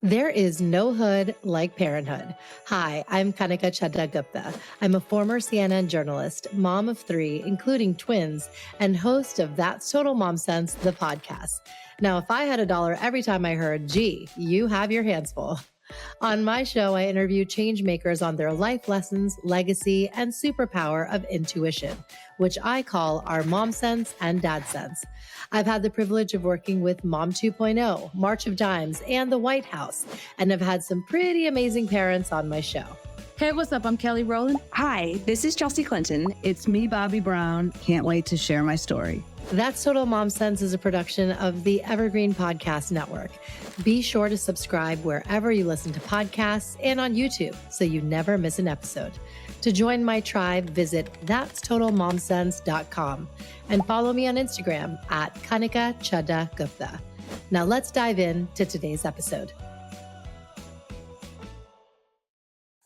There is no hood like parenthood. Hi, I'm Kanika Chadda-Gupta. I'm a former CNN journalist, mom of 3, including twins, and host of That's Total Mom Sense, the podcast. Now, if I had $1 every time I heard, gee, you have your hands full. On my show, I interview change makers on their life lessons, legacy, and superpower of intuition, which I call our Mom Sense and Dad Sense. I've had the privilege of working with Mom 2.0, March of Dimes, and the White House, and have had some pretty amazing parents on my show. Hey, what's up? I'm Kelly Rowland. Hi, this is Chelsea Clinton. It's me, Bobby Brown. Can't wait to share my story. That's Total Mom Sense is a production of the Evergreen Podcast Network. Be sure to subscribe wherever you listen to podcasts and on YouTube so you never miss an episode. To join my tribe, visit that'stotalmomsense.com and follow me on Instagram at Kanika Chadda-Gupta. Now let's dive into today's episode.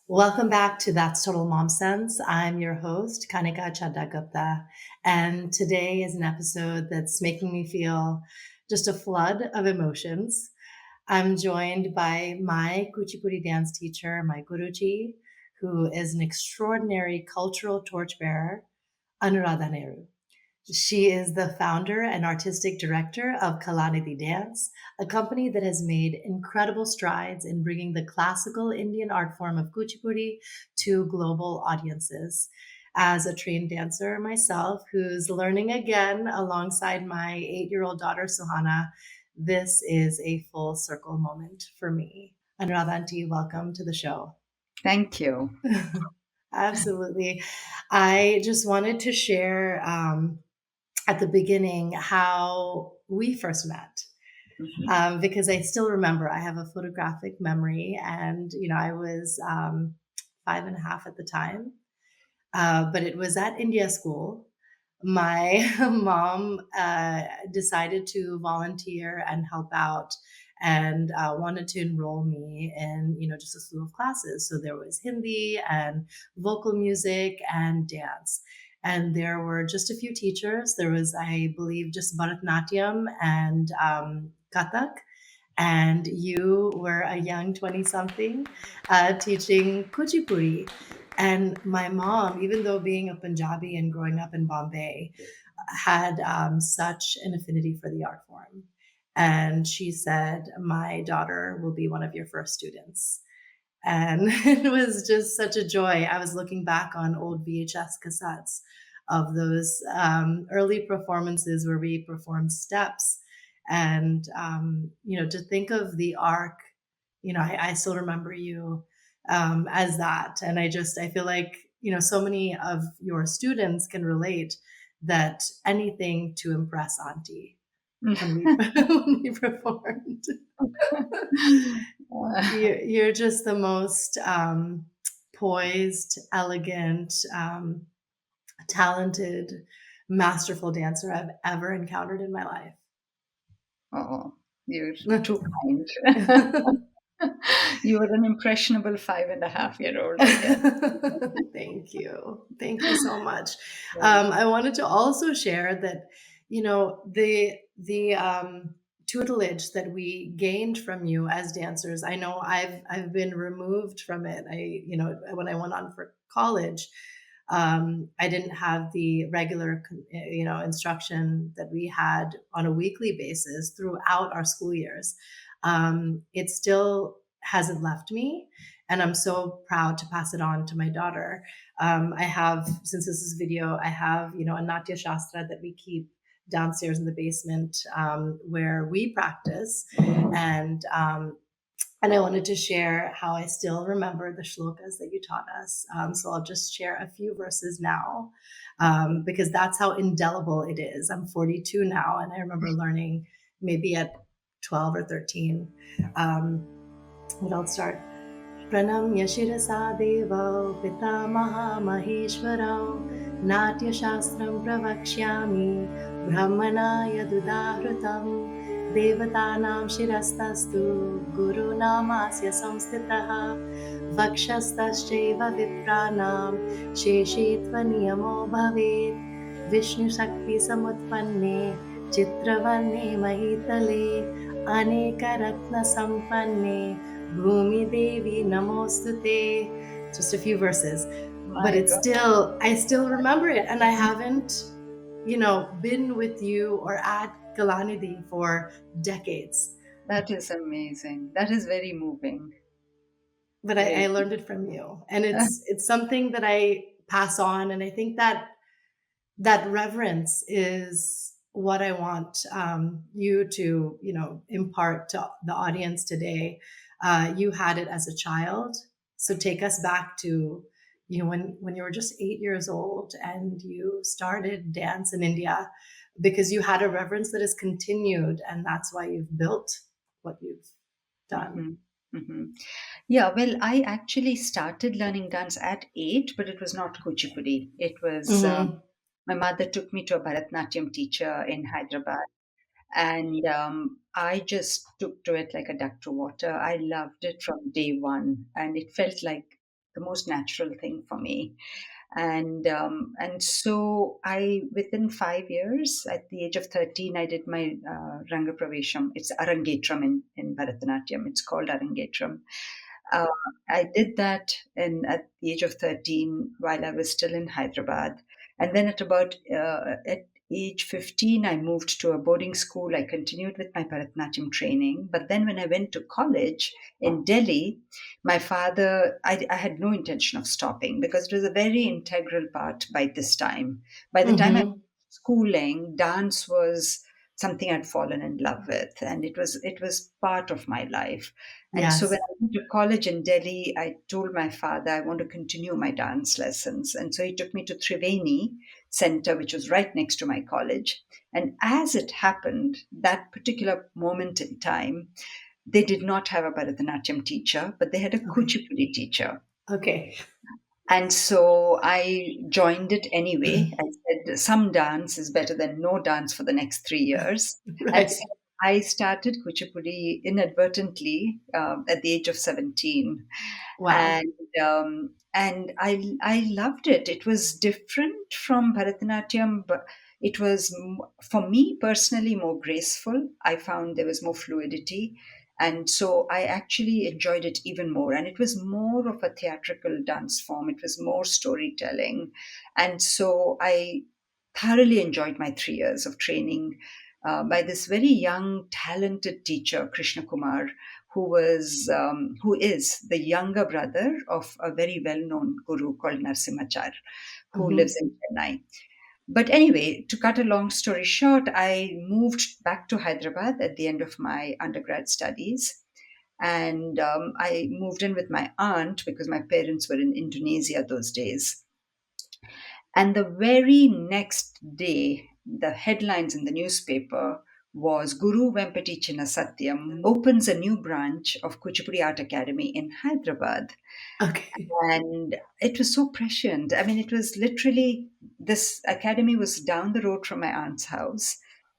Welcome back to That's Total Mom Sense. I'm your host, Kanika Chadda-Gupta, and today is an episode that's making me feel just a flood of emotions. I'm joined by my Kuchipudi dance teacher, my Guruji, who is an extraordinary cultural torchbearer, Anuradha Nehru. She is the founder and artistic director of Kalanidhi Dance, a company that has made incredible strides in bringing the classical Indian art form of Kuchipudi to global audiences. As a trained dancer myself, who's learning again alongside my 8-year-old daughter, Suhana, this is a full circle moment for me. Anuradha Auntie, welcome to the show. Thank you. Absolutely. I just wanted to share at the beginning how we first met. Because I still remember, I have a photographic memory, and I was 5.5 at the time, but it was at India school. My mom decided to volunteer and help out, and wanted to enroll me in just a slew of classes. So there was Hindi and vocal music and dance. And there were just a few teachers. There was, I believe, just Bharatanatyam and Kathak. And you were a young 20-something teaching Kuchipudi. And my mom, even though being a Punjabi and growing up in Bombay, had such an affinity for the art form. And she said, my daughter will be one of your first students. And it was just such a joy. I was looking back on old VHS cassettes of those early performances where we performed steps. And, to think of the arc, I still remember you as that. And I feel like, so many of your students can relate that anything to impress Auntie when we performed. You're just the most poised, elegant, talented, masterful dancer I've ever encountered in my life. Oh, you're too kind. You were an impressionable 5.5-year-old. Thank you. Thank you so much. I wanted to also share that, the tutelage that we gained from you as dancers. I know I've been removed from it. When I went on for college, I didn't have the regular, instruction that we had on a weekly basis throughout our school years. It still hasn't left me, and I'm so proud to pass it on to my daughter. I have, since this is video, I have, a Natya Shastra that we keep downstairs in the basement where we practice. And I wanted to share how I still remember the shlokas that you taught us. So I'll just share a few verses now because that's how indelible it is. I'm 42 now, and I remember learning maybe at 12 or 13. But I'll start. Pranamya Shirasa Devo Pita Maha Maheshwarao Natya Shastram Pravakshyami Brahmanaya Dudahrutam Devatanam Shirastastu Guru Namasya Samstitaha Vakshastascheva Vipranam Sheshitva Niyamo Bhavet Vishnu Shakti Samutpanne Chitravanne Mahitale Aneka Ratna Sampanne Bhumi Devi Namostute. Just a few verses. But My God, I still remember it. And I haven't, been with you or at Kalanidhi for decades. that is amazing. That is very moving. But I Really. learned it from you. And it's something that I pass on. And I think that reverence is what I want you to, impart to the audience today. You had it as a child, so take us back to, when you were just 8 years old and you started dance in India, because you had a reverence that has continued, and that's why you've built what you've done. Mhm, mhm. Yeah, well, I actually started learning dance at 8, but it was not Kuchipudi. It was Mm-hmm. my mother took me to a Bharatanatyam teacher in Hyderabad, and I just took to it like a duck to water. I loved it from day one, and it felt like the most natural thing for me. And so I, within 5 years, at the age of 13, I did my Ranga Pravesham. It's Arangetram in Bharatanatyam. It's called Arangetram. Uh, I did that at the age of 13 while I was still in Hyderabad. And then at age 15, I moved to a boarding school. I continued with my Bharatanatyam training. But then when I went to college in Delhi, my father, I had no intention of stopping because it was a very integral part by this time. By the time I was Mm-hmm. schooling, dance was something I'd fallen in love with, and it was part of my life. And so when Yes. I went to college in Delhi, I told my father I want to continue my dance lessons. And so he took me to Triveni Center, which was right next to my college. And as it happened, that particular moment in time, they did not have a Bharatanatyam teacher, but they had a Okay. Kuchipudi teacher. Okay. And so I joined it anyway. I said some dance is better than no dance for the next 3 years. And so Right. I started Kuchipudi inadvertently at the age of 17. Wow. And I loved it. It was different from Bharatanatyam, but it was, for me personally, more graceful. I found there was more fluidity. And so I actually enjoyed it even more. And it was more of a theatrical dance form, it was more storytelling. And so I thoroughly enjoyed my 3 years of training by this very young, talented teacher, Krishna Kumar, who is the younger brother of a very well-known guru called Narsimachar, who lives Mm-hmm. in Chennai. But anyway, to cut a long story short, I moved back to Hyderabad at the end of my undergrad studies. And I moved in with my aunt because my parents were in Indonesia those days. And the very next day, the headlines in the newspaper was Guru Vempati Satyam opens a new branch of Kuchipudi Art Academy in Hyderabad. Okay. And it was so prescient. I mean, it was literally, this academy was down the road from my aunt's house.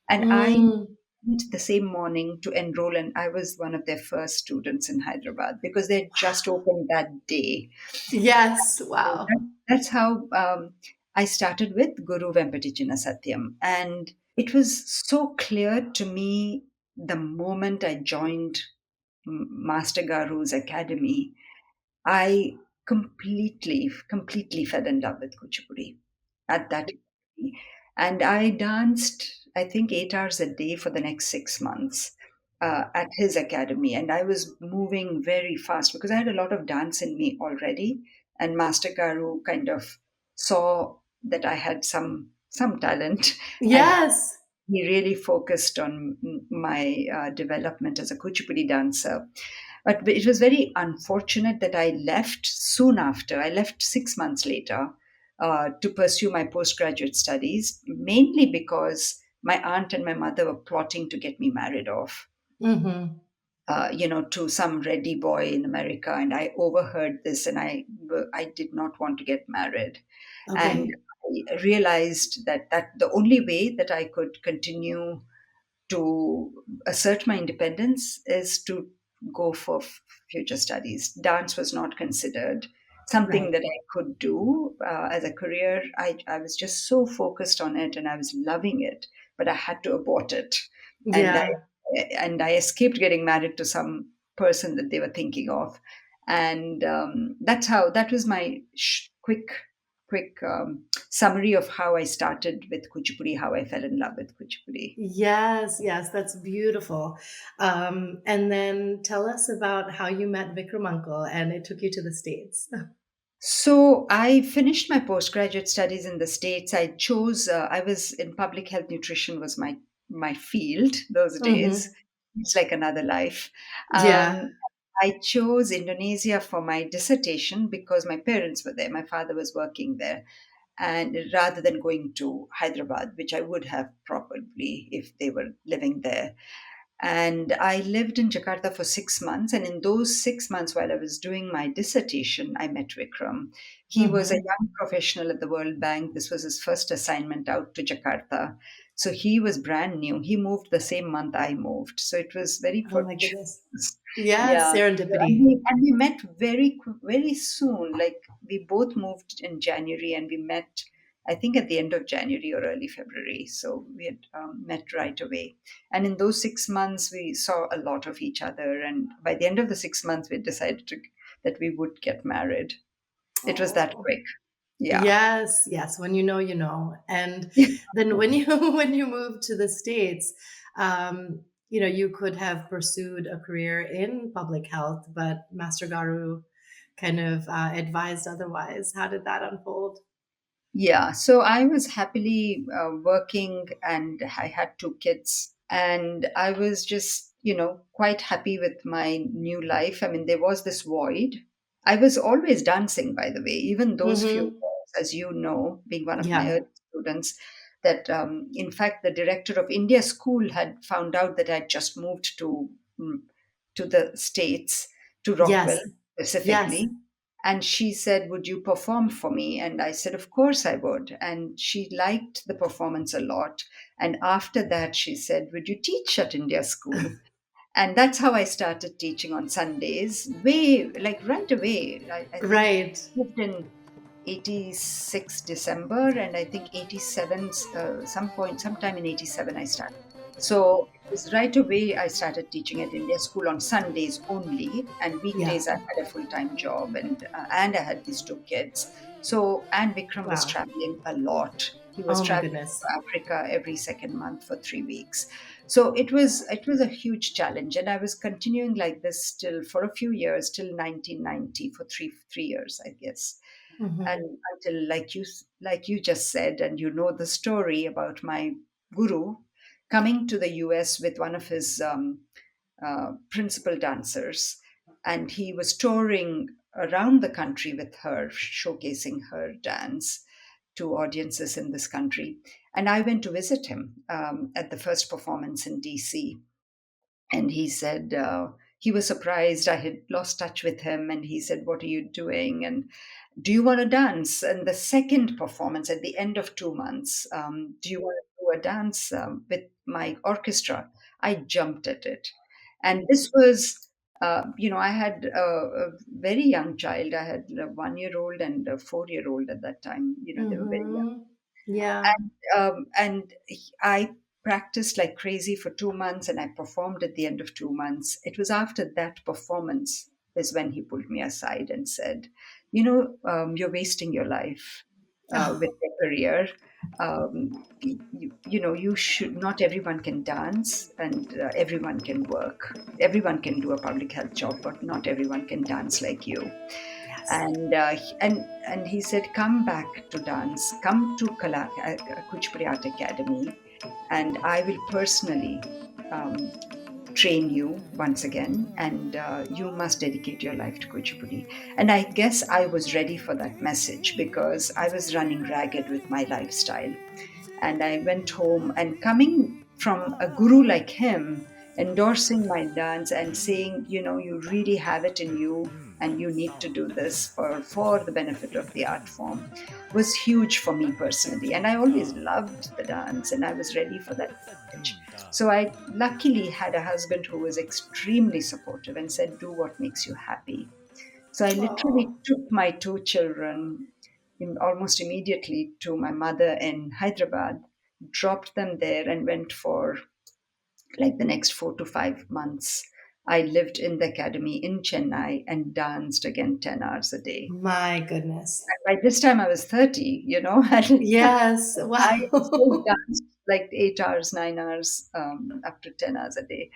And I Mm, went the same morning to enroll, and I was one of their first students in Hyderabad because they had just opened that day. yes. So Wow. that's how I started with Guru Vempati Satyam. And it was so clear to me the moment I joined Master Garu's academy. I completely fell in love with Kuchipudi at that. And I danced, I think, 8 hours a day for the next 6 months at his academy. And I was moving very fast because I had a lot of dance in me already. And Master Garu kind of saw that I had some talent, and Yes. he really focused on my development as a Kuchipudi dancer. But it was very unfortunate that I left soon after. I left 6 months later to pursue my postgraduate studies, mainly because my aunt and my mother were plotting to get me married off. Mm-hmm. To some ready boy in America, and I overheard this, and I did not want to get married, and Okay. I realized that the only way that I could continue to assert my independence is to go for future studies. Dance was not considered something Right. that I could do as a career. I was just so focused on it and I was loving it, but I had to abort it. And I Yeah. and I escaped getting married to some person that they were thinking of, and that was my quick summary of how I started with Kuchipudi, how I fell in love with Kuchipudi. Yes, yes, that's beautiful. And then tell us about how you met Vikram Uncle and it took you to the States. So I finished my postgraduate studies in the States. I was in public health nutrition was my field those days. Hmm. It's like another life. Yeah. Um, I chose Indonesia for my dissertation because my parents were there. My father was working there. And rather than going to Hyderabad, which I would have probably if they were living there. And I lived in Jakarta for 6 months. And in those 6 months, while I was doing my dissertation, I met Vikram. He was a Hmm. young professional at the World Bank. This was his first assignment out to Jakarta. So he was brand new. He moved the same month I moved. So it was very Oh my fortuitous. goodness. Yes, Yeah. And serendipity. we met very soon. Like we both moved in January and we met, I think, at the end of January or early February. So we had met right away. And in those 6 months, we saw a lot of each other. And by the end of the 6 months, we decided that we would get married. It was that Oh. quick. Yeah. Yes, yes. When you know, you know. And then when you when you moved to the States, you could have pursued a career in public health, but Master Garu kind of advised otherwise. How did that unfold? Yeah, so I was happily working and I had two kids, and I was just, quite happy with my new life. I mean, there was this void. I was always dancing, by the way, even those few Mm-hmm. years, as you know, being one of my Yeah. early students, that in fact, the director of India School had found out that I'd just moved to the States, to Rockwell Yes. Yes. specifically. And she said, "Would you perform for me?" And I said, "Of course I would." And she liked the performance a lot. And after that, she said, "Would you teach at India School?" And that's how I started teaching on Sundays, way like right away. I think Right. moved in 86 December, and I think 87, sometime in 87, I started. So it was right away I started teaching at India School on Sundays only, and Yeah. weekdays I had a full time job, and I had these two kids. So and Vikram was Wow. traveling a lot. He was Oh my traveling goodness. to Africa every second month for 3 weeks. So it was a huge challenge, and I was continuing like this still for a few years till 1990 for three years, I guess, Mm-hmm. and until like you just said, and you know the story about my guru coming to the US with one of his principal dancers, and he was touring around the country with her, showcasing her dance to audiences in this country. And I went to visit him at the first performance in DC, and he said he was surprised I had lost touch with him, and he said, "What are you doing? And do you want to dance?" And the second performance at the end of 2 months, "Do you want to do a dance with my orchestra?" I jumped at it. And this was, I had a very young child. I had a 1 year old and a 4 year old at that time. They were very young. Mm-hmm. Yeah. And I practiced like crazy for 2 months, and I performed at the end of 2 months. It was after that performance is when he pulled me aside and said, "You're wasting your life with your career. You should not everyone can dance, and everyone can work. Everyone can do a public health job, but not everyone can dance like you." Yes. And he said, "Come back to dance, come to Kuchipudi Art Academy, and I will personally um, train you once again, and you must dedicate your life to Kuchipudi." And I guess I was ready for that message because I was running ragged with my lifestyle. And I went home, and coming from a guru like him, endorsing my dance and saying, "You really have it in you, and you need to do this for the benefit of the art form," was huge for me personally. And I always loved the dance, and I was ready for that message. So I luckily had a husband who was extremely supportive and said, "Do what makes you happy." So I literally Oh. took my two children almost immediately to my mother in Hyderabad, dropped them there, and went for like the next 4 to 5 months, I lived in the academy in Chennai and danced again 10 hours a day. My goodness. By this time, I was 30, and Yes. I still Wow. danced like 8 hours, 9 hours, up to 10 hours a day,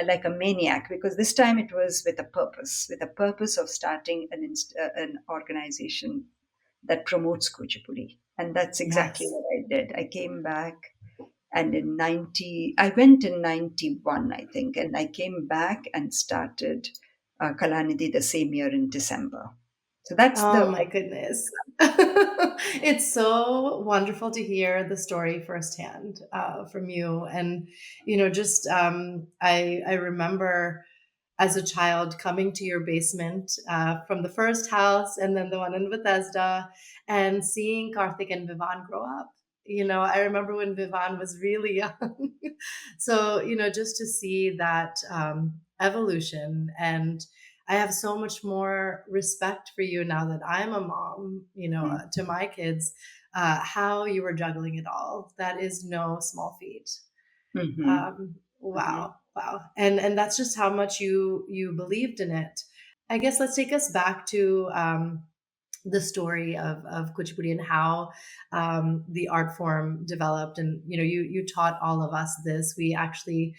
like a maniac, because this time it was with a purpose of starting an organization that promotes Kuchipudi. And that's exactly Yes. what I did. I came back, and I went in 91, I think, and I came back and started Kalanidhi the same year in December. So that's Oh the my goodness. It's so wonderful to hear the story firsthand from you. And, just I remember as a child coming to your basement from the first house and then the one in Bethesda and seeing Karthik and Vivan grow up. I remember when Vivan was really young. So, just to see that evolution. And I have so much more respect for you now that I'm a mom, to my kids, how you were juggling it all. That is no small feat. Mhm. Mhm. Wow, wow. And that's just how much you believed in it. I guess let's take us back to the story of Kuchipudi and how the art form developed. And you taught all of us this. We actually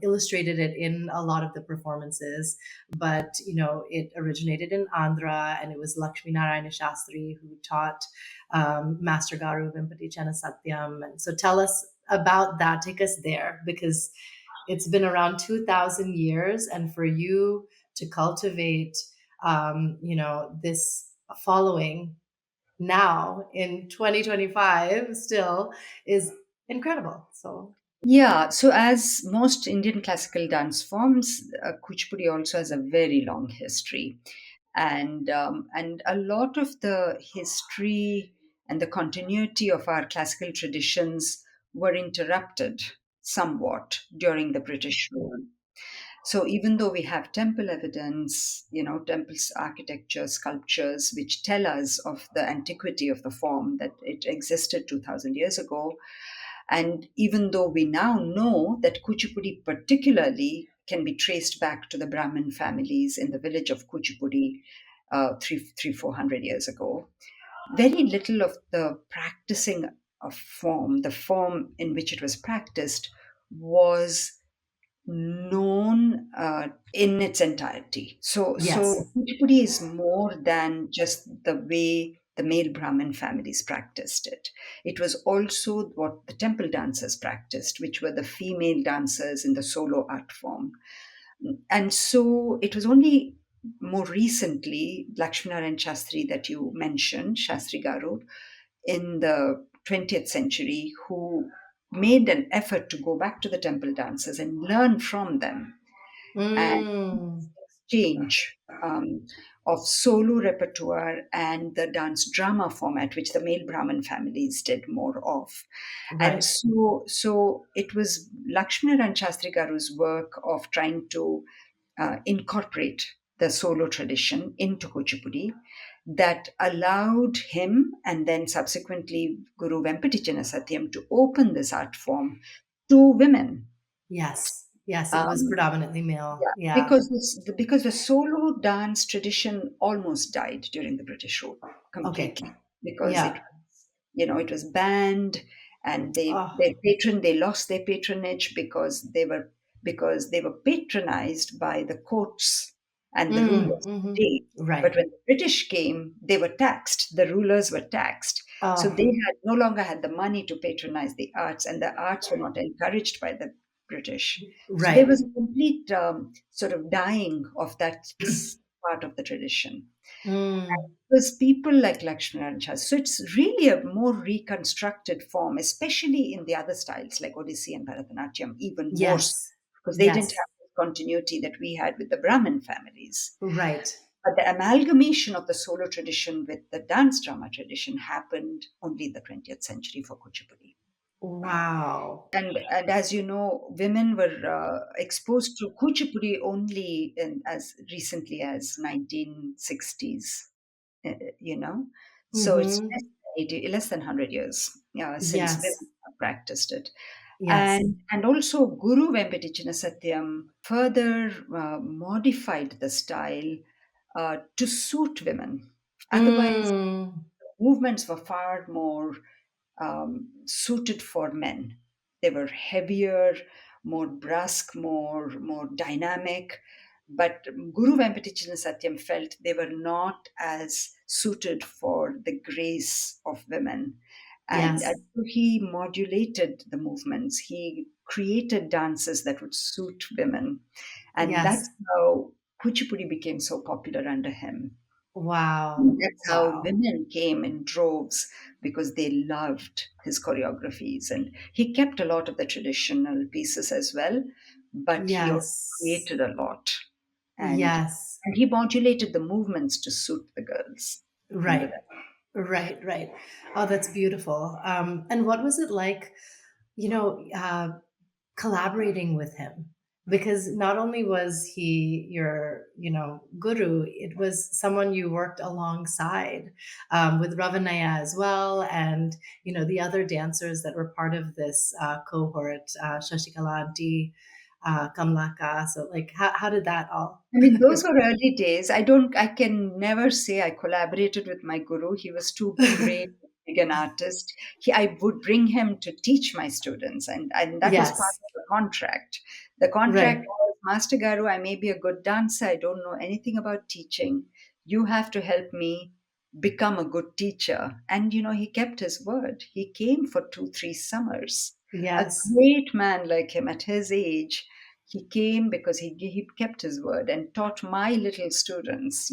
illustrated it in a lot of the performances, but it originated in Andhra, and it was Lakshmi Narayana Shastri who taught Master Garu Vempati Chana Satyam. And so tell us about that. Take us there, because it's been around 2,000 years, and for you to cultivate this following now in 2025 still is incredible. So Yeah, so as most Indian classical dance forms, Kuchipudi also has a very long history, and a lot of the history and the continuity of our classical traditions were interrupted somewhat during the British rule. So even though we have temple evidence, temples architecture, sculptures, which tell us of the antiquity of the form, that it existed 2000 years ago, and even though we now know that Kuchipudi particularly can be traced back to the Brahmin families in the village of Kuchipudi 400 years ago, very little of the practicing of form, the form in which it was practiced, was known in its entirety. So yes, Kuchipudi is more than just the way the male Brahmin families practiced it. It was also what the temple dancers practiced, which were the female dancers in the solo art form. And so it was only more recently, Lakshminarayan Shastri that you mentioned, Shastri Garu, in the 20th century, who made an effort to go back to the temple dancers and learn from them and mm, exchange of solo repertoire and the dance drama format, which the male Brahmin families did more of. And right, so it was Lakshminarayan Shastri Garu's work of trying to incorporate the solo tradition into Kuchipudi that allowed him and then subsequently Guru Vempati Satyam to open this art form to women. yes, yes, it was Um, predominantly yeah, male. Yeah. because the solo dance tradition almost died during the British rule Okay. completely, because Yeah. it was banned, and Oh, they lost their patronage because they were patronized by the courts and the rulers of the day. But right. when the British came, they were taxed. The rulers were taxed, so Oh, they had no longer had the money to patronize the arts, and the arts were not encouraged by the British. So there right. was a complete sort of dying of that part of the tradition. Mm, It was people like Lakshmana Chas. So it's really a more reconstructed form, especially in the other styles like Odissi and Bharatanatyam, even more so, yes. because they didn't Yes. have the continuity that we had with the Brahmin families. Right. But the amalgamation of the solo tradition with the dance drama tradition happened only in the 20th century for Kuchipudi. Wow. And as you know, women were exposed to Kuchipudi only as recently as 1960s. You know, so it's Mm-hmm. less than 100 years since women Yes. have practiced it. Yes. And also Guru Vempati Satyam further modified the style to suit women. Otherwise, Mm. movements were far more suited for men. They were heavier, more brusque, more dynamic. But Guru Venkatachala Satyam felt they were not as suited for the grace of women. And Yes. so he modulated the movements. He created dances that would suit women. And Yes. that's how Kuchipudi became so popular under him. Wow. That's how Wow. women came in droves because they loved his choreographies. And he kept a lot of the traditional pieces as well, but he also Yes. created a lot. And, Yes. and he modulated the movements to suit the girls under Right. that. Right. Right. Oh, that's beautiful. And what was it like, you know, collaborating with him? Because not only was he your, guru, it was someone you worked alongside with Ravanaya as well, and the other dancers that were part of this cohort, Shashikala Aunty, Kamlaka. So, like, how did that all? I mean, those were early days. I can never say I collaborated with my guru. He was too great, big an artist. I would bring him to teach my students, and that was part Yes. of the contract. The contract Right. was, Master Garu, I may be a good dancer. I don't know anything about teaching. You have to help me become a good teacher. And, he kept his word. He came for 2, 3 summers. A Yes. great man like him at his age, he came because he kept his word and taught my little students,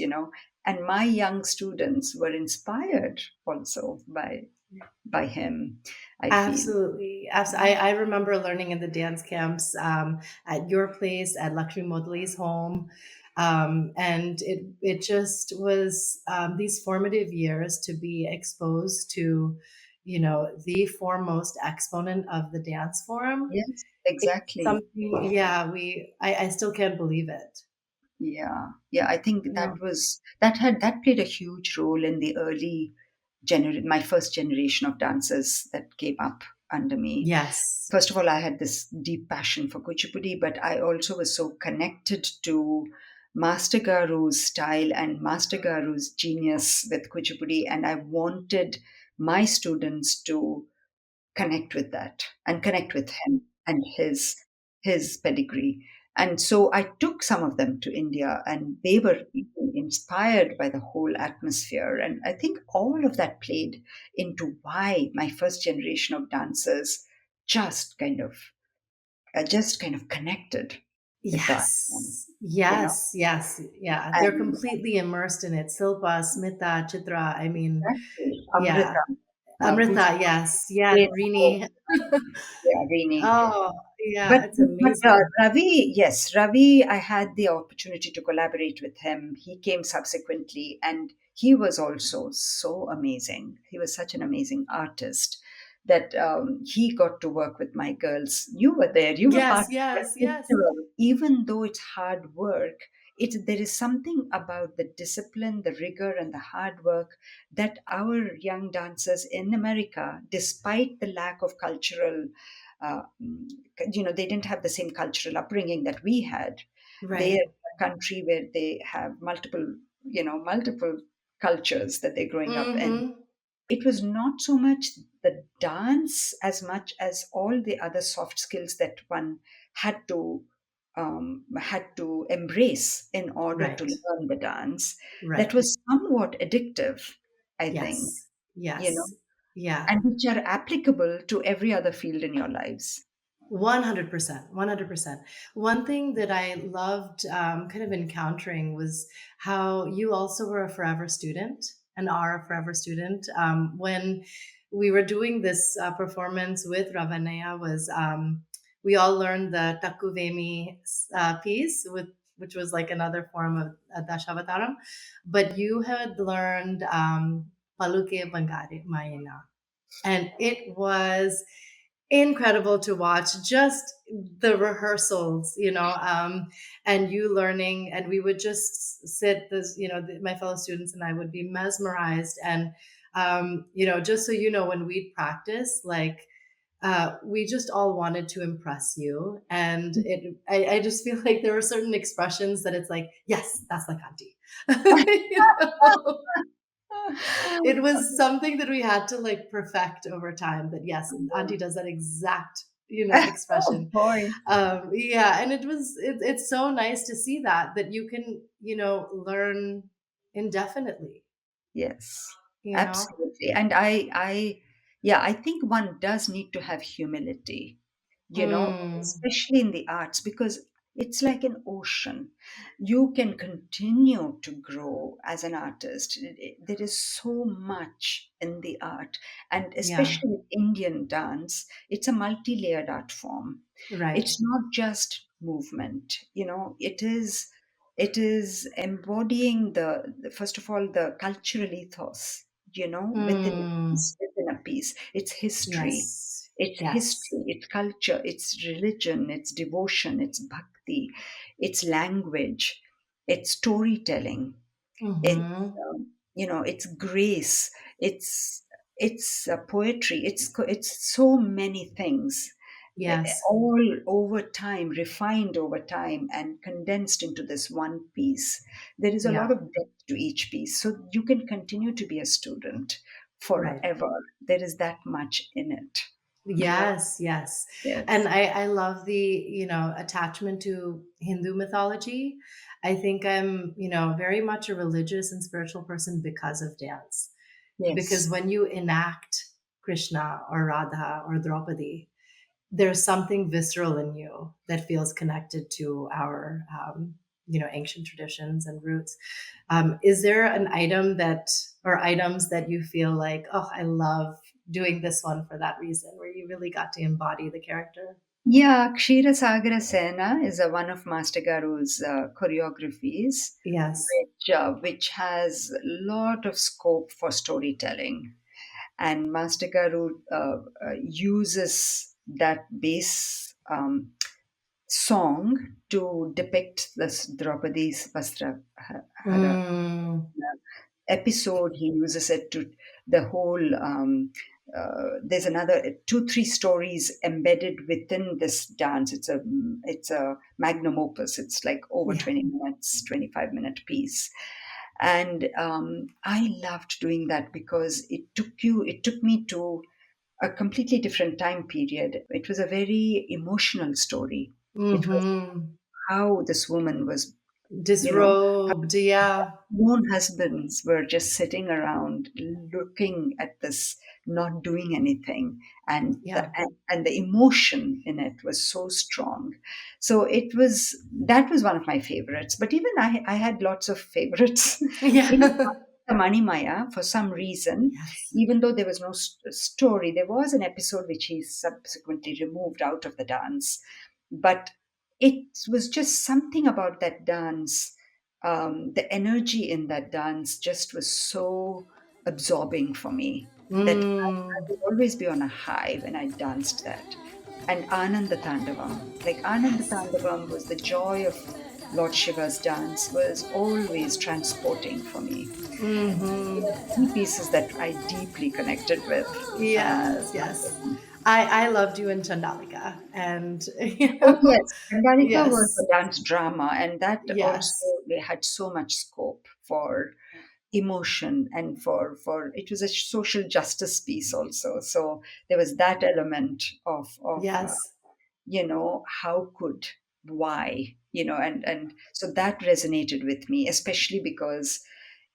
and my young students were inspired also by him, I feel. Absolutely. I remember learning in the dance camps at your place, at Lakshmi Modli's home. And it just was these formative years to be exposed to, the foremost exponent of the dance form. Yes, It's exactly. something, yeah, I still can't believe it. Yeah, I think Yeah. that played a huge role in the early my first generation of dancers that came up under me. Yes. First of all, I had this deep passion for Kuchipudi, but I also was so connected to Master Garu's style and Master Garu's genius with Kuchipudi, and I wanted my students to connect with that and connect with him and his pedigree. And so I took some of them to India, and they were even inspired by the whole atmosphere. And I think all of that played into why my first generation of dancers just kind of just kind of connected with the art form, Yes. you know. Yes. Yes. Yeah. They're And completely immersed in it. Silpa, Smita, Chitra. I mean, exactly, yeah. Amrita, who's Amrita. Yes. Yeah. played the whole, Rini. yeah, Rini. Oh, yeah. But It's but amazing. Ravi, yes, Ravi, I had the opportunity to collaborate with him. He came subsequently, and he was also so amazing. He was such an amazing artist that he got to work with my girls. You were there. You were part Yes. of that Yes. Yes. festival. Even though it's hard work, there is something about the discipline, the rigor, and the hard work that our young dancers in America, despite the lack of cultural uh, they didn't have the same cultural upbringing that we had. They're Right. a country where they have multiple cultures that they're growing up in. Mm-hmm. It was not so much the dance as much as all the other soft skills that one had to embrace in order to Right. learn the dance. That Right. was somewhat addictive, I think, Yes. you know, Yes. Yeah. and which are applicable to every other field in your lives. 100%, 100%. One thing that I loved kind of encountering was how you also were a forever student and are a forever student. When we were doing this performance with Ravanaya was we all learned the Takuvemi piece, which was like another form of Dashavataram, but you had learned Paluke Bangare Mayena, and it was incredible to watch just the rehearsals, and you learning, and we would just sit this, my fellow students and I would be mesmerized. And just so you know, when we'd practice, like, we just all wanted to impress you. And I just feel like there were certain expressions that it's like, yes, that's like auntie. You know? It was something that we had to like perfect over time. That yes, auntie does that exact, Oh expression. boy. Yeah, and it's so nice to see that you can, learn indefinitely. Yes, You know. absolutely. And yeah, I think one does need to have humility, Mm, especially in the arts, because it's like an ocean. You can continue to grow as an artist. There is so much in the art, and yeah. especially with Indian dance, it's a multi-layered art form. Right. It's not just movement, it is embodying first of all the cultural ethos, within a Mm, piece, within a piece. It's history, yes. it's Yes. history, it's culture, it's religion, it's devotion, it's bhakti, it's language, it's storytelling, it's Mm-hmm. it's grace, it's poetry, it's so many things, Yes. all over time, refined over time, and condensed into this one piece. There is a lot Yeah. of depth to each piece, so you can continue to be a student Right. forever. There is that much in it. Yes, yes. And Yes, I love the, attachment to Hindu mythology. I think I'm, very much a religious and spiritual person because of dance. Because yes. when you enact Krishna or Radha or Draupadi, there's something visceral in you that feels connected to our, ancient traditions and roots. Is there an item that, or items that you feel like, oh, I love doing this one for that reason, where you really got to embody the character? Yeah, Kshira Sagara Sena is one of Master Garu's choreographies, Yes. which has a lot of scope for storytelling. And Master Garu uses that bass song to depict this Draupadi's Vastra Hara Mm, episode. He uses it to the whole. There's another two, three stories embedded within this dance. It's a magnum opus. It's like over yeah. 20 minutes, 25-minute piece, and I loved doing that because it took me to a completely different time period. It was a very emotional story. It was Mm-hmm. how this woman was, you know, Disrobed. Yeah. own husbands were just sitting around looking at this, not doing anything, and Yeah. the emotion in it was so strong. So that was one of my favorites. But even I had lots of favorites in Yeah. the Manimaya for some reason. Yes. Even though there was no story, there was an episode which he subsequently removed out of the dance, but it was just something about that dance. The energy in that dance just was so absorbing for me that I Mm, would always be on a high when I danced that. And Ananda Tandavam, like Ananda yes. Tandavam was the joy of Lord Shiva's dance, was always transporting for me. Mm-hmm. Three pieces that I deeply connected with. Um, Yes, yes. I loved you in Chandalika, and oh yes, Gandharika was yes, a dance drama, and that also yes, they had so much scope for emotion and for it was a social justice piece also. So there was that element of yes. how could, why, and so that resonated with me, especially because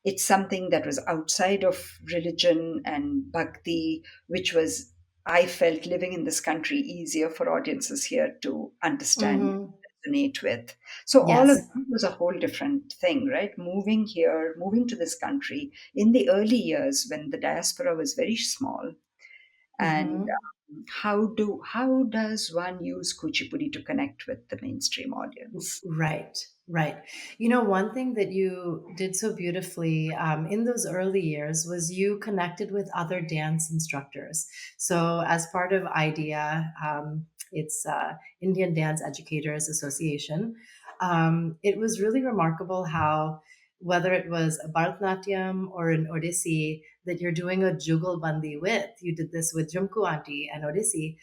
it's something that was outside of religion and bhakti, which was, I felt, living in this country easier for audiences here to understand, Hmm. resonate with. So all of Yes. that was a whole different thing, right? Moving here, moving to this country in the early years when the diaspora was very small, and Hmm. how does one use Kuchipudi to connect with the mainstream audience? Right, right. One thing that you did so beautifully in those early years was you connected with other dance instructors. So, as part of IDEA, it's Indian Dance Educators Association. It was really remarkable how whether it was a Bharatanatyam or an Odissi that you're doing a Jugalbandi with. You did this with Jumku Auntie and Odissi.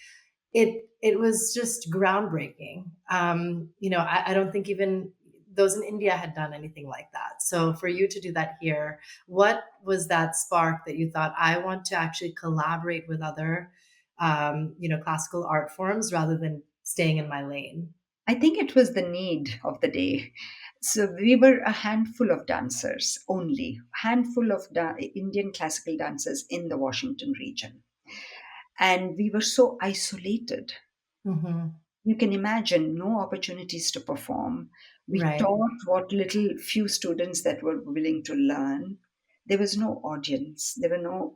It was just groundbreaking. I don't think even those in India had done anything like that. So for you to do that here, what was that spark that you thought, I want to actually collaborate with other, classical art forms rather than staying in my lane? I think it was the need of the day. So we were a handful of dancers only, handful of Indian classical dancers in the Washington region. And we were so isolated. Hmm. You can imagine no opportunities to perform. We Right. taught what little few students that were willing to learn. There was no audience. There were no,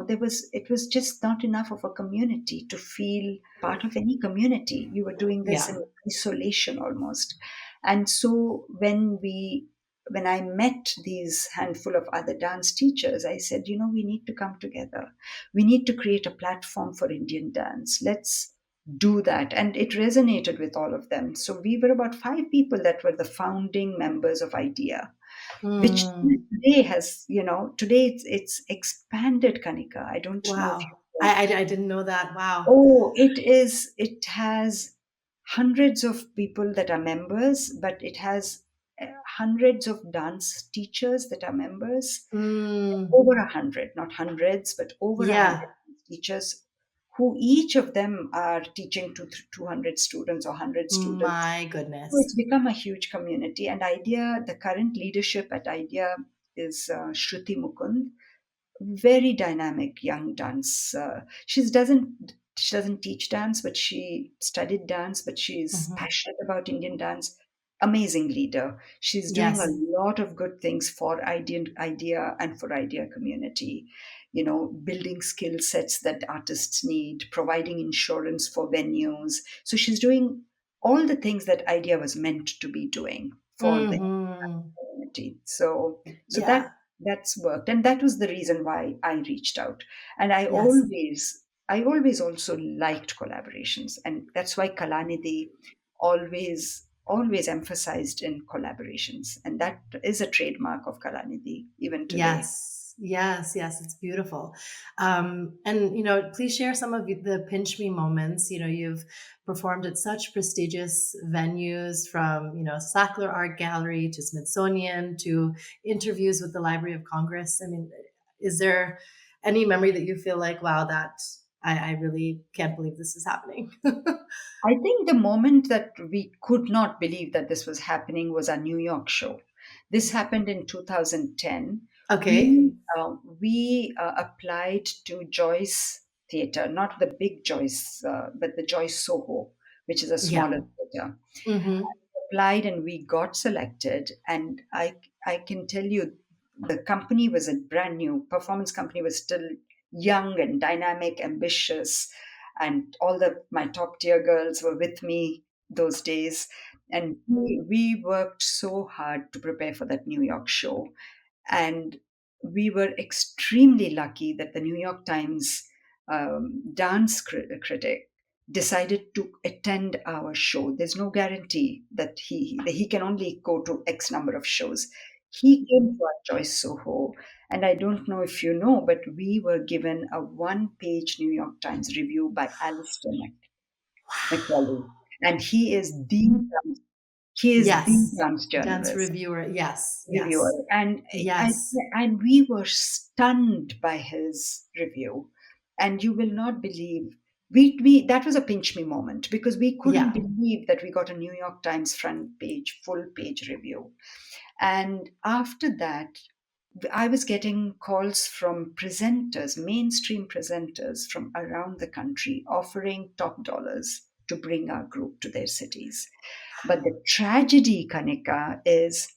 there was, it was just not enough of a community to feel part of any community. You were doing this Yeah. in isolation almost. And so when I met these handful of other dance teachers, I said, we need to come together. We need to create a platform for Indian dance. Let's do that. And it resonated with all of them. So we were about five people that were the founding members of IDEA, which Mm. today has, today it's expanded, Kanika. I don't know if Wow. you know. I didn't know that. Wow. Oh, it has hundreds of people that are members, but it has hundreds of dance teachers that are members, Mm. over 100, not hundreds, but over 100 Yeah. teachers who each of them are teaching to 200 students or 100 students. My So it's goodness. become a huge community. And IDEA, the current leadership at IDEA is Shruti Mukund, very dynamic young dance. She doesn't teach dance, but she studied dance, but she's Hmm. passionate about Indian dance. Amazing leader. She's doing a Yes. lot of good things for idea and for idea community. Building skill sets that artists need, providing insurance for venues. So she's doing all the things that idea was meant to be doing for the Hmm. community. So Yeah. that's worked, and that was the reason why I reached out. And Yes. I always also liked collaborations, and that's why Kalanidhi always emphasized in collaborations, and that is a trademark of Kalanidhi even today. Yes, yes, yes. It's beautiful. And please share some of the pinch me moments. You've performed at such prestigious venues, from Sackler Art Gallery to Smithsonian to interviews with the Library of Congress. I mean, is there any memory that you feel like, wow, that I really can't believe this is happening? I think the moment that we could not believe that this was happening was our New York show. This happened in 2010. Okay. We applied to Joyce Theatre, not the big Joyce, but the Joyce Soho, which is a Yeah. smaller theatre. Hmm. Applied and we got selected, and I can tell you, the company was a brand new performance company, was still young and dynamic, ambitious, and all the my top tier girls were with me those days, and we worked so hard to prepare for that New York show. And we were extremely lucky that the New York Times dance critic decided to attend our show. There's no guarantee that he can only go to X number of shows. He came to our Joyce Soho, and I don't know if you know, but we were given a one-page New York Times review by Alistair McCauley, and he is the Yes. dance Dance journalist reviewer. Yes. reviewer, Yes. and Yes. and we were stunned by his review, and you will not believe, we that was a pinch me moment because we couldn't Yeah. believe that we got a New York Times front page full page review. And after that, I was getting calls from presenters, mainstream presenters from around the country, offering top dollars to bring our group to their cities. But the tragedy, Kanika, is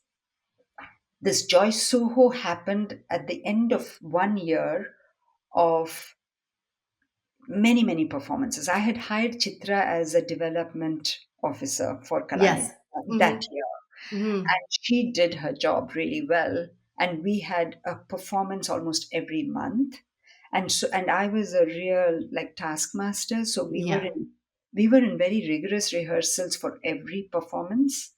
this Joyce Soho happened at the end of 1 year of many, many performances. I had hired Chitra as a development officer for Kalanidhi Yes. that Hmm. year, Hmm. and she did her job really well. And we had a performance almost every month. And I was a real like taskmaster, so Yeah. we were in very rigorous rehearsals for every performance.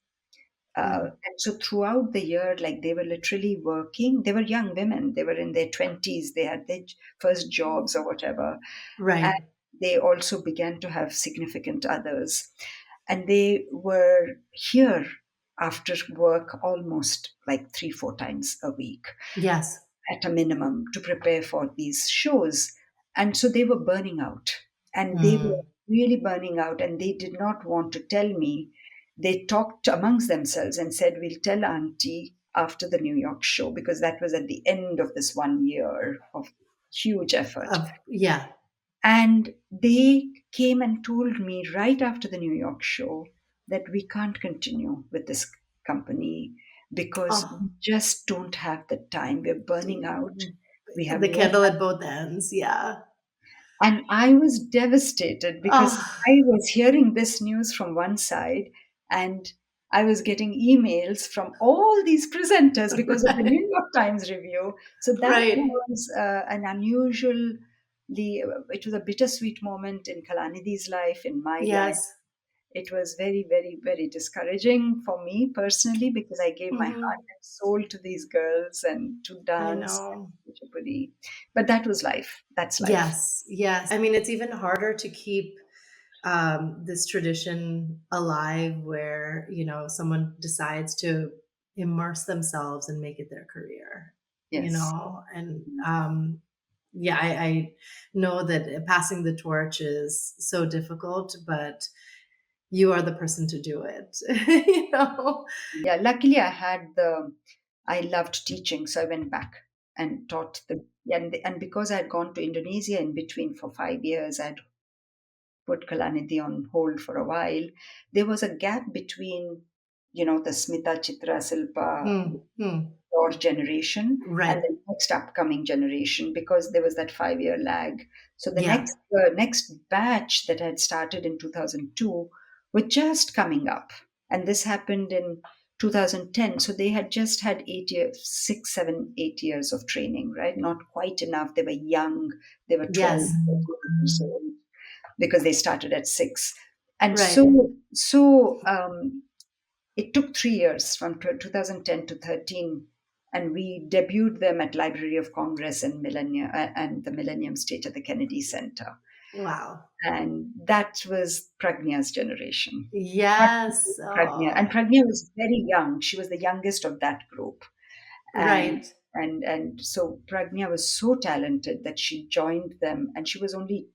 Mm. And so throughout the year, like they were literally working. They were young women. They were in their 20s. They had their first jobs or whatever. And Right. they also began to have significant others. And they were here after work almost like 3, 4 times a week Yes. at a minimum to prepare for these shows. And so they were burning out. And they were Mm. really burning out, and they did not want to tell me. They talked amongst themselves and said, "We'll tell Auntie after the New York show," because that was at the end of this 1 year of huge effort. Yeah. And they came and told me right after the New York show that we can't continue with this company because Oh, we just don't have the time. We're burning out. We have the no candle at time. both ends. Yeah. And I was devastated because Oh, I was hearing this news from one side, and I was getting emails from all these presenters because of the right. New York Times review. So that Right. was an unusually, it was a bittersweet moment in Kalanidhi's life, in my life. Yes. It was very, very, very discouraging for me personally because I gave my heart Hmm. and soul to these girls and to I dance know. and Kuchipudi. But that was life. That's life. Yes. Yes. I mean, it's even harder to keep this tradition alive where, someone decides to immerse themselves and make it their career, Yes. and yeah, I know that passing the torch is so difficult, but you are the person to do it, you know? Yeah, luckily I loved teaching, so I went back and taught and because I had gone to Indonesia in between for 5 years, I'd put Kalanidhi on hold for a while. There was a gap between, the Smita Chitra Silpa Hmm. Hmm. your generation and Right. the next upcoming generation because there was that 5 year lag. So the Yeah. next batch that had started in 2002 were just coming up, and this happened in 2010. So they had just had 8 years, 6, 7, 8 years of training, right? Not quite enough. They were young. They were 12, Yes. 13 years old because they started at 6. And Right. so it took 3 years from 2010 to 13, and we debuted them at Library of Congress and and the Millennium Stage at the Kennedy Center. Wow. And that was Pragna's generation. That was Yes. Pragna. And Oh, Pragna was very young. She was the youngest of that group. And right. and so Pragna was so talented that she joined them, and she was only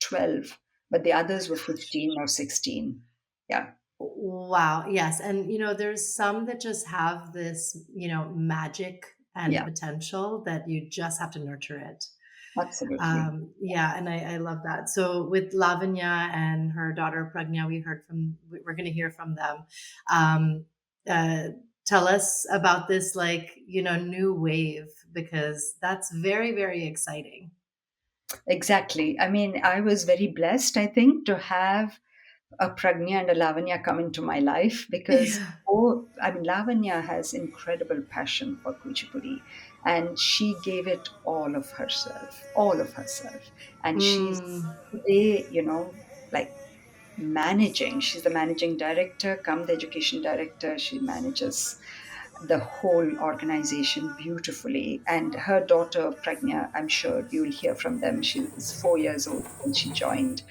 12, but the others were 15 or 16. Yeah, Wow. Yes. And, there's some that just have this, magic and yeah, potential that you just have to nurture it. absolutely. Yeah. And I love that. So with Lavanya and her daughter Pragna, we're going to hear from them. Um, uh, Tell us about this, like, new wave, because that's very, very exciting. Exactly. I mean, I was very blessed, I think, to have a Pragnya and a Lavanya come into my life because, Yeah. I mean, Lavanya has incredible passion for Kuchipudi, and she gave it all of herself. And she's Mm, today, like she's the managing director, come the education director. She manages the whole organization beautifully. And her daughter, Pragna, I'm sure you'll hear from them. She was 4 years old when she joined.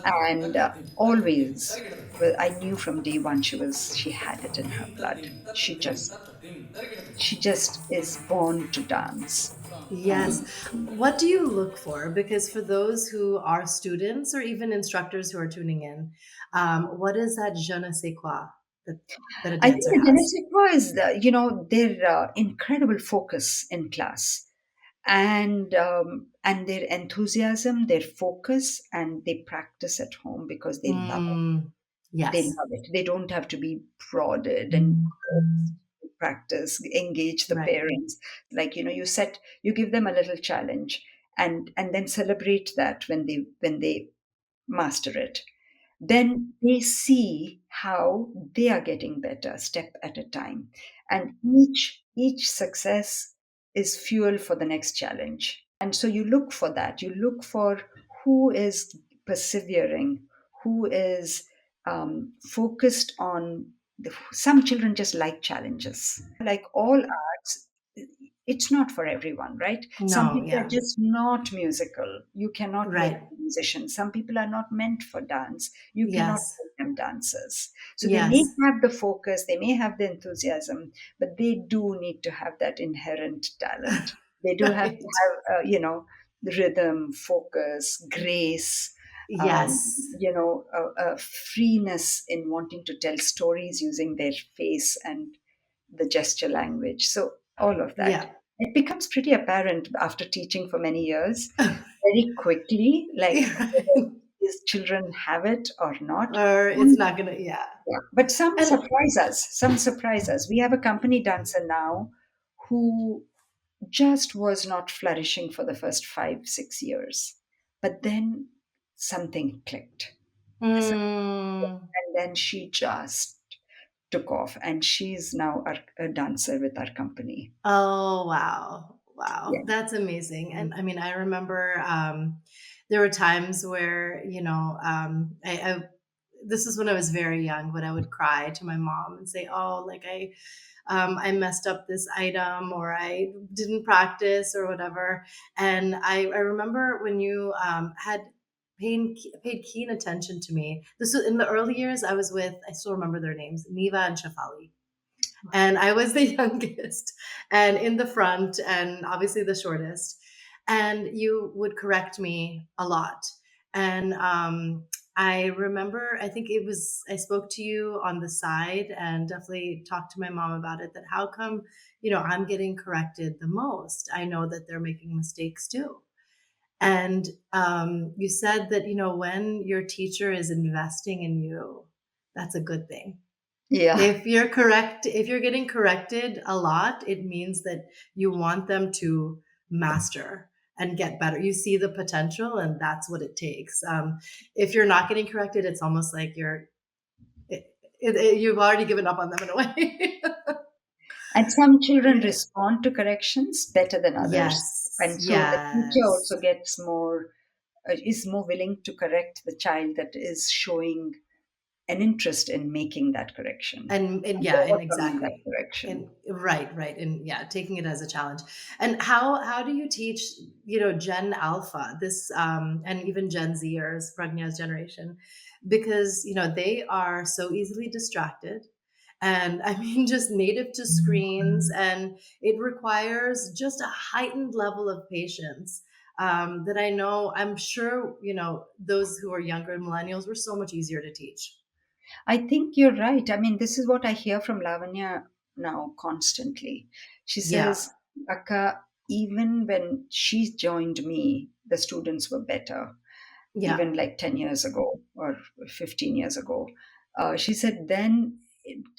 And always, well, I knew from day one she had it in her blood. She just is born to dance. yes. And What do you look for? Because for those who are students or even instructors who are tuning in, what is that je ne sais quoi that, that a I think dancer the has? Genesis is, their incredible focus in class and their enthusiasm, their focus, and they practice at home because they love it. Mm, They yes. love it. They don't have to be prodded and coaxed to practice, engage the Right. parents. Like you give them a little challenge, and then celebrate that when they master it. Then they see how they are getting better step at a time, and each success is fuel for the next challenge. And so you look for that. You look for who is persevering, who is focused on some children just like challenges. Like all arts, it's not for everyone, right? Some No, people are yeah. just not musical. You cannot make Right. them musicians. Some people are not meant for dance. You cannot Yes. make them dancers. So they may Yes. have the focus, they may have the enthusiasm, but they do need to have that inherent talent. They do have to Right. have, rhythm, focus, grace, Yes. a freeness in wanting to tell stories using their face and the gesture language. So all of that. Yeah. It becomes pretty apparent after teaching for many years, very quickly, like whether these children have it or not. Or it's And, not gonna, yeah. yeah, but some And surprise us. Some surprise us. We have a company dancer now who just was not flourishing for the first 5, 6 years. But then something clicked. mm, And then she just took off. And she's now a dancer with our company. oh wow. Wow. Yeah. That's amazing. And I mean, I remember there were times where, I this is when I was very young, but I would cry to my mom and say, "Oh, like I messed up this item, or I didn't practice, or whatever." And I remember when you had paid keen attention to me. This was in the early years. I was with, I still remember their names, Neva and Shafali, and I was the youngest and in the front and obviously the shortest. And you would correct me a lot. And I remember, I think it was, I spoke to you on the side and definitely talked to my mom about it, that how come, I'm getting corrected the most? I know that they're making mistakes too. And you said that, when your teacher is investing in you, that's a good thing. Yeah. If you're getting corrected a lot, it means that you want them to master and get better. You see the potential, and that's what it takes. If you're not getting corrected, it's almost like you've already given up on them in a way. And some children Yeah. respond to corrections better than others. Yes. And so the teacher Yes. also is more willing to correct the child that is showing an interest in making that correction And and yeah, and overcoming that exactly. And correction. right. And yeah, taking it as a challenge. And how do you teach, Gen Alpha, this and even Gen Zers, Pragna's generation, because they are so easily distracted. And I mean, just native to screens, and it requires just a heightened level of patience. That I know, I'm sure, those who are younger millennials were so much easier to teach. I think you're right. I mean, this is what I hear from Lavanya now constantly. She Yeah. says, Akka, even when she joined me, the students were better, Yeah. even like 10 years ago or 15 years ago. She said, then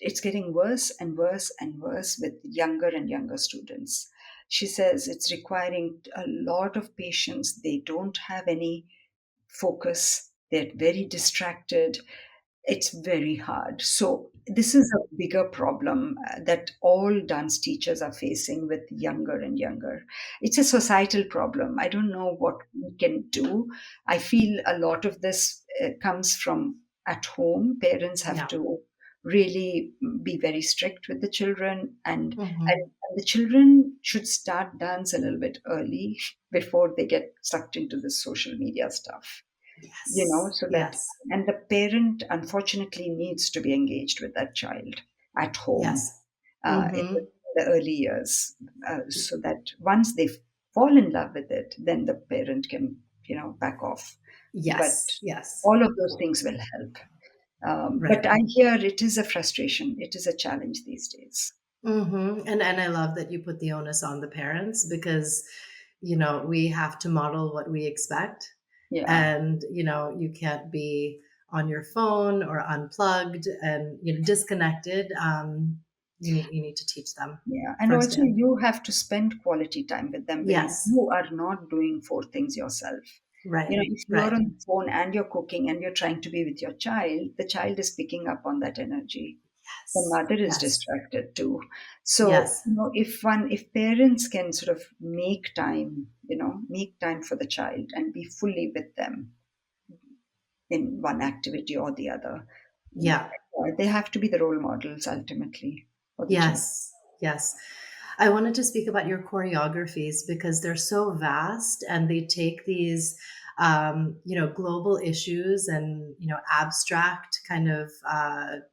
it's getting worse and worse and worse with younger and younger students. She says it's requiring a lot of patience. They don't have any focus, they're very distracted. It's very hard. So this is a bigger problem that all dance teachers are facing with younger and younger. It's a societal problem. I don't know what we can do. I feel a lot of this comes from at home. Parents have Yeah. to really be very strict with the children, Hmm. and the children should start dance a little bit early before they get sucked into the social media stuff, Yes. so that, Yes. and the parent unfortunately needs to be engaged with that child at home Yes. in Hmm. the early years, so that once they fall in love with it, then the parent can, back off. But Yes. Yes. all of those things will help. But Right. I hear it is a frustration, it is a challenge these days. And I love that you put the onus on the parents, because we have to model what we expect, Yeah. and you can't be on your phone or unplugged and disconnected. You need to teach them Yeah, and also firsthand. you have to spend quality time with them when Yes. you are not doing four things yourself. Right. If you're Right. on the phone and you're cooking and you're trying to be with your child, the child is picking up on that energy. The Yes. mother is Yes. distracted too. So, Yes. if parents can sort of make time for the child and be fully with them in one activity or the other, Yeah. They have to be the role models ultimately for the children. Yes, yes. I wanted to speak about your choreographies because they're so vast and they take these, global issues and, abstract kind of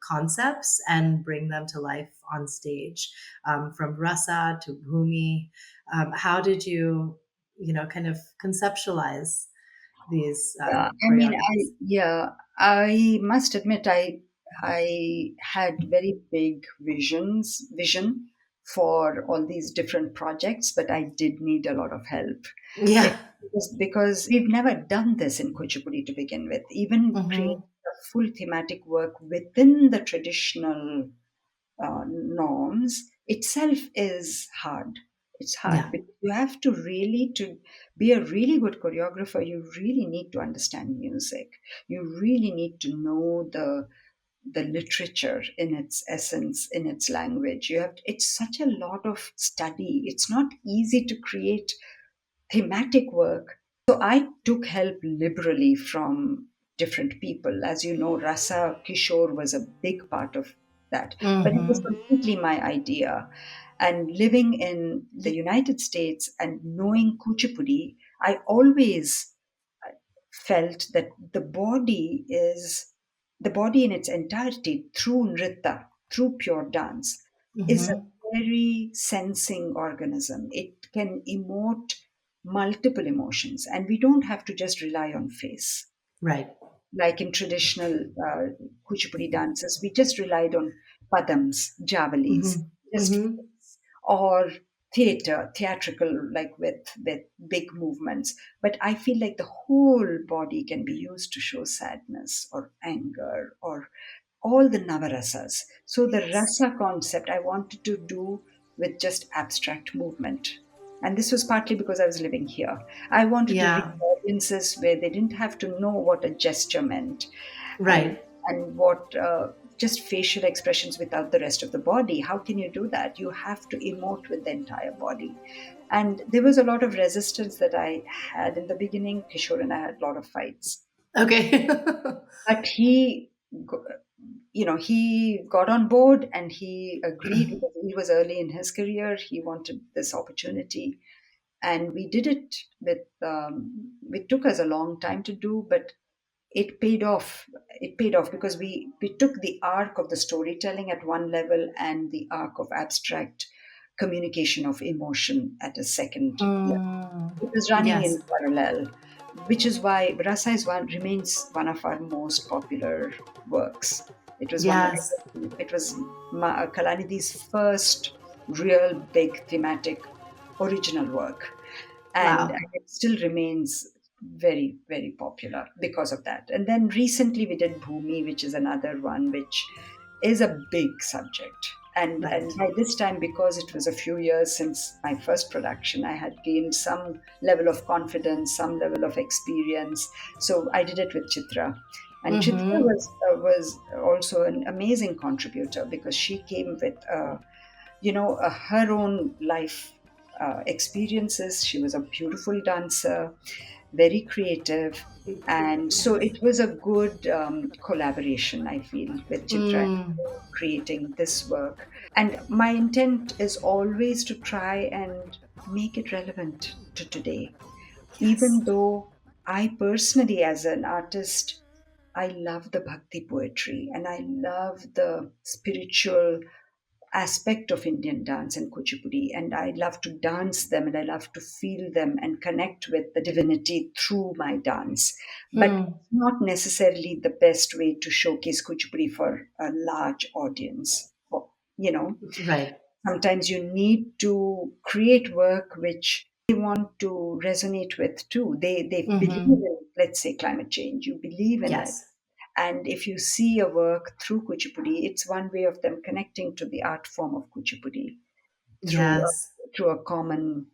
concepts and bring them to life on stage, from rasa to bhumi. How did you, kind of conceptualize these Yeah, I mean, choreographies? I must admit, I had very big vision for all these different projects, but I did need a lot of help. Yeah. It was because we've never done this in Kuchipudi to begin with. Even creating Hmm. a full thematic work within the traditional norms itself is hard. It's hard Yeah. because you have to really, to be a really good choreographer, you really need to understand music. You really need to know the literature in its essence, in its language. It's such a lot of study. It's not easy to create thematic work. So I took help liberally from different people. As you know, Rasa Kishore was a big part of that, but it was Hmm. completely my idea. And living in the United States and knowing Kuchipudi, I always felt that the body in its entirety through nritta, through pure dance, is a Hmm. very sensing organism. It can emote multiple emotions, and we don't have to just rely on face. Right. Like in traditional Kuchipudi dances, we just relied on padams, javalis, Hmm. just Hmm. face, or theatrical, like with big movements. But I feel like the whole body can be used to show sadness or anger or all the navarasas. So the Yes. rasa concept I wanted to do with just abstract movement. And this was partly because I was living here. I wanted to reach Yeah. audiences where they didn't have to know what a gesture meant and Right. what just facial expressions without the rest of the body. How can you do that? You have to emote with the entire body. And there was a lot of resistance that I had in the beginning. Kishore and I had a lot of fights. Okay. But he got on board and he agreed because he was early in his career. He wanted this opportunity, and we did it with. It took us a long time to do, but it paid off. It paid off because we took the arc of the storytelling at one level and the arc of abstract communication of emotion at a second level. Mm, It was running yes. in parallel, which is why Rasa is one remains one of our most popular works. It was one. Yes. It was Kalanidhi's first real big thematic original work, and Wow. it still remains very very popular because of that. And then recently we did Bhumi, which is another one which is a big subject. And Right. by this time, because it was a few years since my first production, I had gained some level of confidence, some level of experience. So I did it with Chitra, and Chitra Mm-hmm. was also an amazing contributor because she came with her own life experiences. She was a beautiful dancer, very creative. And so it was a good collaboration, I feel, with Chitra Mm, creating this work. And my intent is always to try and make it relevant to today. yes. Even though I personally, as an artist, I love the bhakti poetry and I love the spiritual aspect of Indian dance and Kuchipudi, and I love to dance them and I love to feel them and connect with the divinity through my dance. But Hmm. not necessarily the best way to showcase Kuchipudi for a large audience. You know, Right. sometimes you need to create work which they want to resonate with too. They believe Mm-hmm. in, let's say, climate change. You believe in it, Yes. and if you see a work through Kuchipudi, it's one way of them connecting to the art form of Kuchipudi Yes. through a common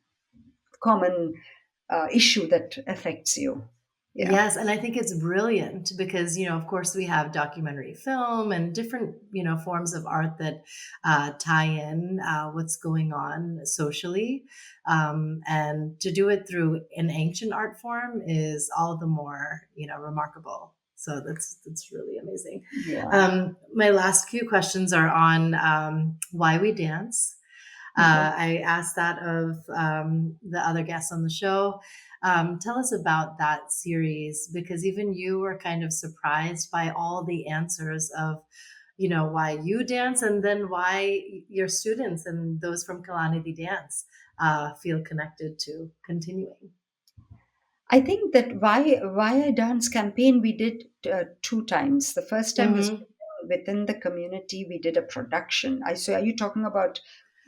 issue that affects you. Yeah. Yes, and I think it's brilliant because, of course, we have documentary film and different, forms of art that tie in what's going on socially. And to do it through an ancient art form is all the more, remarkable. So that's really amazing. Yeah. My last few questions are on why we dance. I asked that of the other guests on the show. Tell us about that series, because even you were kind of surprised by all the answers of, why you dance, and then why your students and those from Kalanidhi Dance feel connected to continuing. I think that why a dance campaign we did two times. The first time was Hmm. within the community. We did a production. I so are you talking about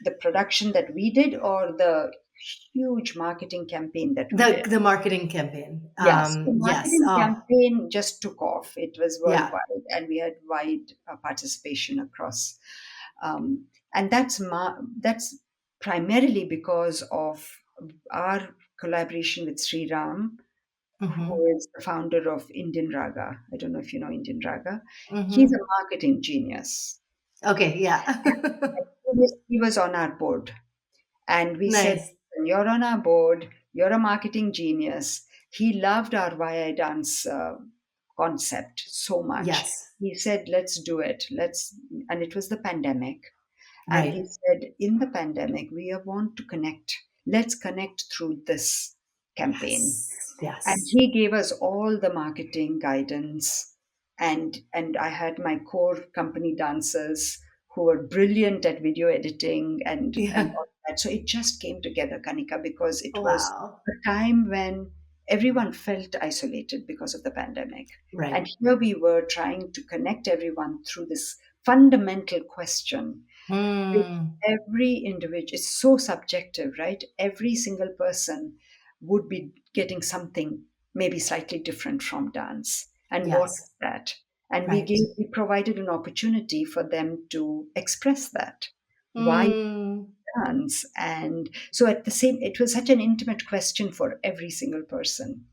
the production that we did or the huge marketing campaign that we did? The marketing campaign. Yes, the Yes. marketing Oh, campaign just took off. It was yeah. worldwide, and we had wide participation across. Um, and that's primarily because of our collaboration with Sri Ram, Hmm. who is the founder of Indian Raga. I don't know if you know Indian Raga. He's a Hmm. marketing genius. Okay. Yeah. He was on our board. And we said, Nice. "You're on our board, you're a marketing genius." He loved our Why I Dance concept so much. Yes. He said, "Let's do it. And it was the pandemic. And he Right. said, in the pandemic, we want to connect. Let's connect through this campaign. Yes. And Yes. he gave us all the marketing guidance, and I had my core company dancers who were brilliant at video editing and Yeah. all that. So it just came together, Kanika, because it was Wow. a time when everyone felt isolated because of the pandemic, and Right. here we were trying to connect everyone through this fundamental question, which Hmm. every individual is so subjective, right? Every single person would be getting something maybe slightly different from dance. And what Yes. is that? And Right. we provided an opportunity for them to express that. Why Hmm. dance? And so at the same, it was such an intimate question for every single person,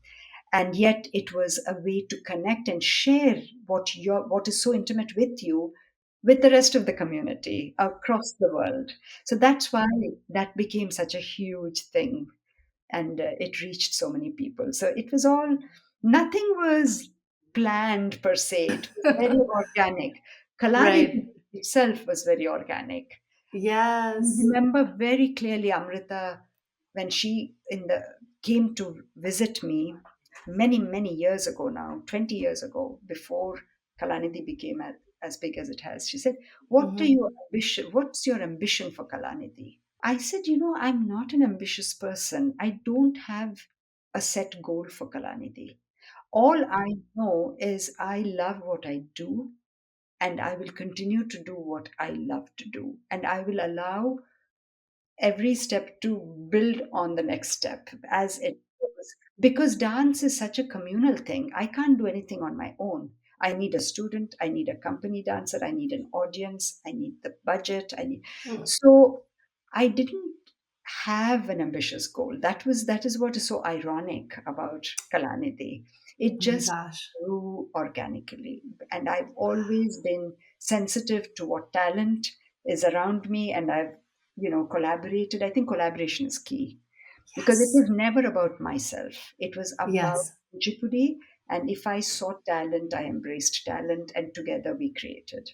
and yet it was a way to connect and share what is so intimate with you with the rest of the community across the world. So that's why that became such a huge thing, and it reached so many people. So it was all, nothing was planned per se. It was very organic. Kaladi Right. itself was very organic. I Yes. remember very clearly Amrita when she in the came to visit me many years ago now, 20 years ago, before Kalanidhi became as big as it has. She said, "What do Hmm. you ambition? What's your ambition for Kalanidhi?" I said, I'm not an ambitious person. I don't have a set goal for Kalanidhi. All I know is I love what I do, and I will continue to do what I love to do. And I will allow every step to build on the next step as it goes. Because dance is such a communal thing. I can't do anything on my own. I need a student, I need a company dancer, I need an audience, I need the budget, I need, so I didn't have an ambitious goal. That is what is so ironic about Kalanidhi. It Oh my just gosh. grew organically. And I've always been sensitive to what talent is around me, and I've collaborated. I think collaboration is key because it Yes. was never about myself. It was about Yes. Kuchipudi, and if I saw talent, I embraced talent, and together we created.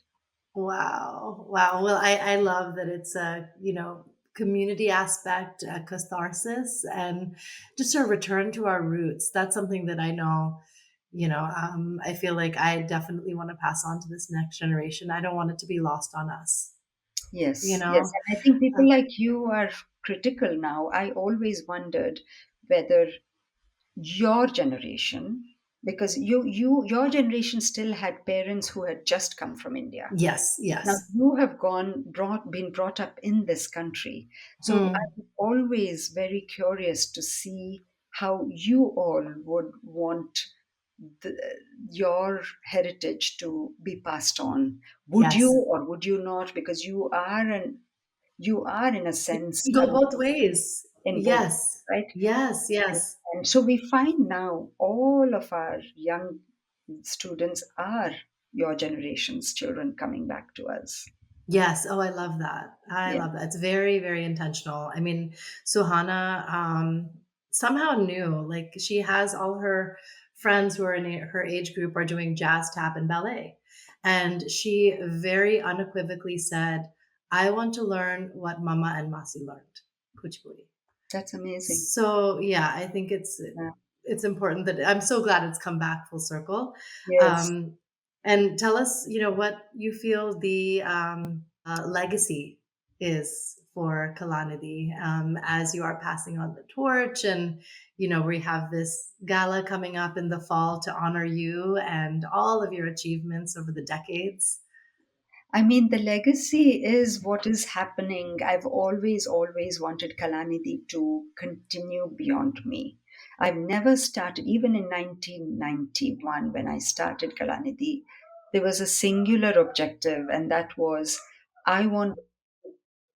Wow. Wow. Well, I love that it's a, community aspect, a catharsis, and just a return to our roots. That's something that I know, I feel like I definitely want to pass on to this next generation. I don't want it to be lost on us, you Yes, yes. know? And I think people Uh, like you are critical now. I always wondered whether your generation, because your generation still had parents who had just come from India. yes. Now Yes. you have been brought up in this country. So Hmm. I'm always very curious to see how you all would want the, your heritage to be passed on. Would you Yes. or would you not? Because you are in a sense You go both ways. in both, Yes. right? Yes. And, Yes. and so we find now all of our young students are your generation's children coming back to us. Yes. Oh, I love that. I Yeah. love that. It's very, very intentional. I mean, Suhana somehow knew, like, she has all her friends who are in her age group are doing jazz, tap, and ballet. And she very unequivocally said, I want to learn what Mama and Masi learned, Kuchipudi. That's amazing. So yeah, I think it's important that I'm so glad it's come back full circle. Yes. And tell us, what you feel the legacy is for Kalanidhi as you are passing on the torch. And, we have this gala coming up in the fall to honor you and all of your achievements over the decades. I mean, the legacy is what is happening. I've always wanted Kalanidhi to continue beyond me. I've never started, even in 1991, when I started Kalanidhi, there was a singular objective, and that was I want to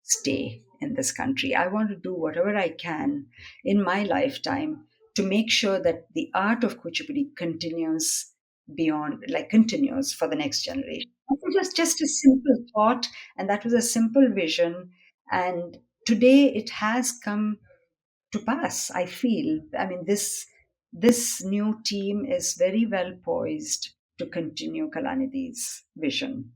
stay in this country. I want to do whatever I can in my lifetime to make sure that the art of Kuchipudi continues for the next generation. It was just a simple thought, and that was a simple vision. And today it has come to pass, I feel. I mean, this new team is very well poised to continue Kalanidhi's vision.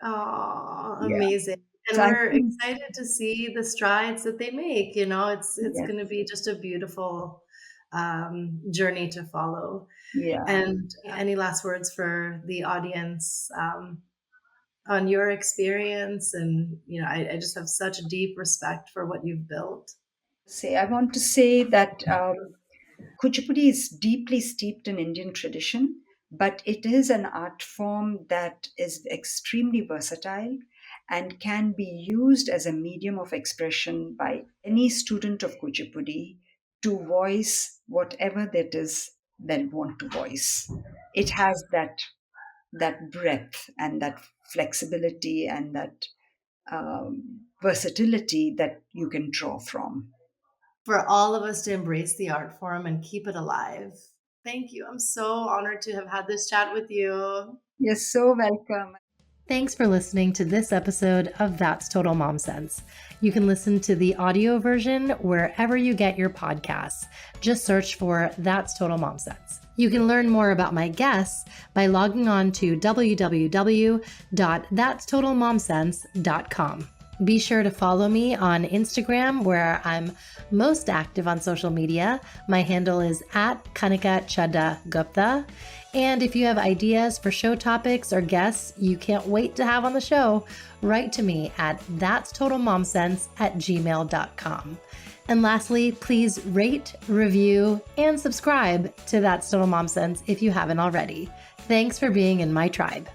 Oh, Yeah. amazing. And So I we're think, excited to see the strides that they make. It's yeah, going to be just a beautiful journey to follow. yeah. And any last words for the audience on your experience? And, I just have such deep respect for what you've built. I want to say that Kuchipudi is deeply steeped in Indian tradition, but it is an art form that is extremely versatile and can be used as a medium of expression by any student of Kuchipudi to voice whatever that is they want to voice. It has that breadth and that flexibility and that versatility that you can draw from. For all of us to embrace the art form and keep it alive. Thank you. I'm so honored to have had this chat with you. You're so welcome. Thanks for listening to this episode of That's Total Mom Sense. You can listen to the audio version wherever you get your podcasts. Just search for That's Total Mom Sense. You can learn more about my guests by logging on to www.thatstotalmomsense.com. Be sure to follow me on Instagram, where I'm most active on social media. My handle is at Kanika Chadda-Gupta. And if you have ideas for show topics or guests you can't wait to have on the show, write to me at thatstotalmomsense@gmail.com. And lastly, please rate, review, and subscribe to That's Total Mom Sense if you haven't already. Thanks for being in my tribe.